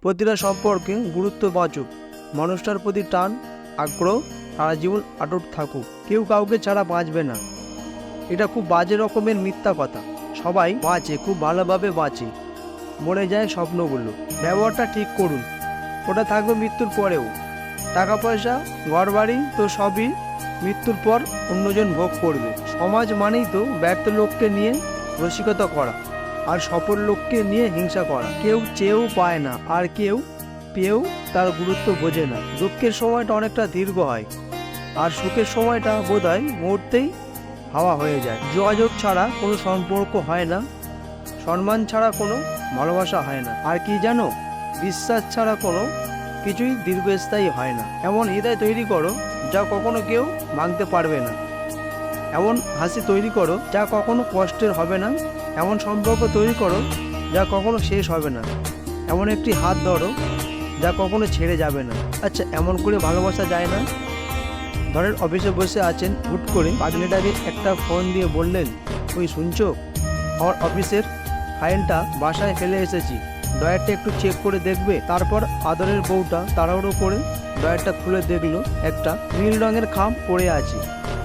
প্রতিটা সম্পর্কে গুরুত্ববাচক, মানুষটার প্রতি টান আগ্রহ সারা জীবন অটুট থাকুক। কেউ কাউকে ছাড়া বাঁচবে না, এটা খুব বাজে রকমের মিথ্যা কথা। সবাই বাঁচে, খুব ভালোভাবে বাঁচে, মরে যায় স্বপ্নগুলো। ব্যবহারটা ঠিক করুন, ওটা থাকবে মৃত্যুর পরেও। টাকা পয়সা ঘরবাড়ি তো সবই মৃত্যুর পর অন্যজন ভোগ করবে। সমাজ মানেই তো ব্যর্থ লোককে নিয়ে রসিকতা করা আর সফল লোককে নিয়ে হিংসা করা। কেউ চেয়েও পায় না, আর কেউ পেয়েও তার গুরুত্ব বোঝে না। দুঃখের সময়টা অনেকটা দীর্ঘ হয়, আর সুখের সময়টা বোধহয় মুহূর্তেই হাওয়া হয়ে যায়। যোগাযোগ ছাড়া কোনো সম্পর্ক হয় না, সম্মান ছাড়া কোনো ভালোবাসা হয় না, আর কি জানো, বিশ্বাস ছাড়া কোনো কিছুই দীর্ঘস্থায়ী হয় না। এমন হৃদয় তৈরি করো যা কখনো কেউ ভাঙতে পারবে না, এমন হাসি তৈরি করো যা কখনো কষ্টের হবে না, এমন সম্পর্ক তৈরি করো যা কখনো শেষ হবে না, এমন একটি হাত ধরো যা কখনো ছেড়ে যাবে না। আচ্ছা, এমন করে ভালোবাসা যায় না? ধরেন অফিসে বসে আছেন, হুট করে পাগলিটাকে একটা ফোন দিয়ে বললেন, ওই শুনছো, আমার অফিসের ফাইলটা বাসায় ফেলে এসেছি, ড্রয়ারটা একটু চেক করে দেখবে। তারপর আদরের বউটা তাড়াহুড়ো করে ড্রয়ারটা খুলে দেখলো, একটা নীল রঙের খাম পড়ে আছে।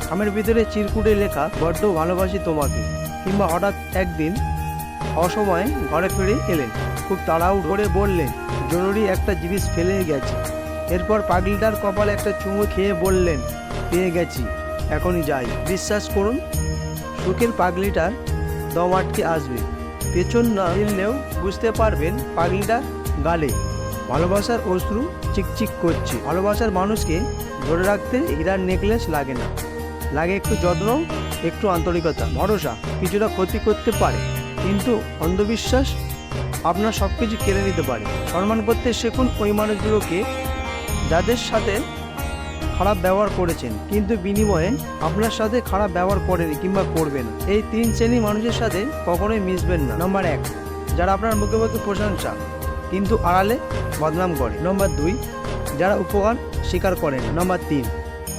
খামের ভিতরে চিরকুটে লেখা, বড্ড ভালোবাসি তোমাকে। কিংবা হঠাৎ একদিন অসময়ে ঘরে ফিরে এলেন, খুব তাড়াহুড়ো করে বললেন, জরুরি একটা জিনিস ফেলে গেছি। এরপর পাগলিটার কপালে একটা চুমু খেয়ে বললেন, পেয়ে গেছি, এখনই যাই। বিশ্বাস করুন, সুখের পাগলিটার দম আটকে আসবে। পেছন না ফিরলেও বুঝতে পারবেন পাগলিটার গালে ভালোবাসার অশ্রু চিকচিক করছে। ভালোবাসার মানুষকে ধরে রাখতে হীরার নেকলেস লাগে না, লাগে একটু যত্ন, একটু আন্তরিকতা, ভরসা। কিছুটা ক্ষতি করতে পারে, কিন্তু অন্ধবিশ্বাস আপনার সব কিছু কেড়ে নিতে পারে। সম্মান করতে শিখুন ওই মানুষগুলোকে যাদের সাথে খারাপ ব্যবহার করেছেন, কিন্তু বিনিময়ে আপনার সাথে খারাপ ব্যবহার করেনি কিংবা করবে না। এই 3 শ্রেণীর মানুষের সাথে কখনোই মিশবেন না। নম্বর 1, যারা আপনার মুখে মুখে প্রশংসা কিন্তু আড়ালে বদনাম করে। নম্বর 2, যারা উপকার স্বীকার করেন। নম্বর 3,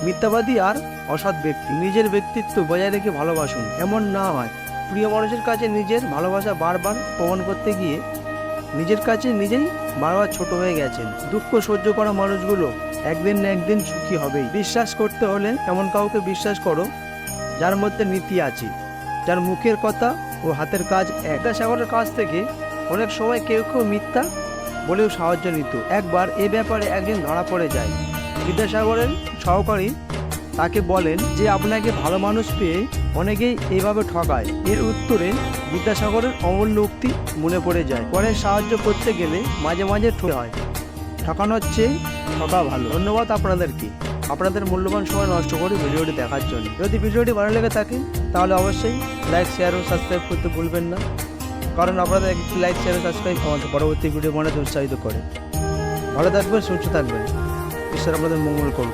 মিথ্যাবাদী আর অসৎ ব্যক্তি। নিজের ব্যক্তিত্ব বজায় রেখে ভালোবাসুন। এমন না হয় প্রিয় মানুষের কাছে নিজের ভালোবাসা বারবার প্রমাণ করতে গিয়ে নিজের কাছে নিজেই বারবার ছোট হয়ে গেছেন। দুঃখ সহ্য করা মানুষগুলো একদিন না একদিন সুখী হবেই। বিশ্বাস করতে হলে এমন কাউকে বিশ্বাস করো যার মধ্যে নীতি আছে, যার মুখের কথা ও হাতের কাজ এক। বিদ্যাসাগরের কাছ থেকে অনেক সময় কেউ কেউ মিথ্যা বলেও সাহায্য নিত। একবার এ ব্যাপারে একদিন ধরা পড়ে যায়। বিদ্যাসাগরের সহকারী তাকে বলেন যে আপনাকে ভালো মানুষ পেয়ে অনেকেই এইভাবে ঠকায়। এর উত্তরে বিদ্যাসাগরের অমূল্য উক্তি মনে পড়ে যায়, পরে সাহায্য করতে গেলে মাঝে মাঝে ঠকে হয়। ঠকানোর চেয়ে ঠকা ভালো। ধন্যবাদ আপনাদেরকে আপনাদের মূল্যবান সময় নষ্ট করে ভিডিওটি দেখার জন্য। যদি ভিডিওটি ভালো লেগে থাকে তাহলে অবশ্যই লাইক, শেয়ার ও সাবস্ক্রাইব করতে ভুলবেন না, কারণ আপনাদের একটি লাইক, শেয়ার ও সাবস্ক্রাইব আমাদের পরবর্তী ভিডিও বানাতে উৎসাহিত করে। ভালো থাকবেন, সুস্থ থাকবেন, ঈশ্বর আপনাদের মঙ্গল করুন।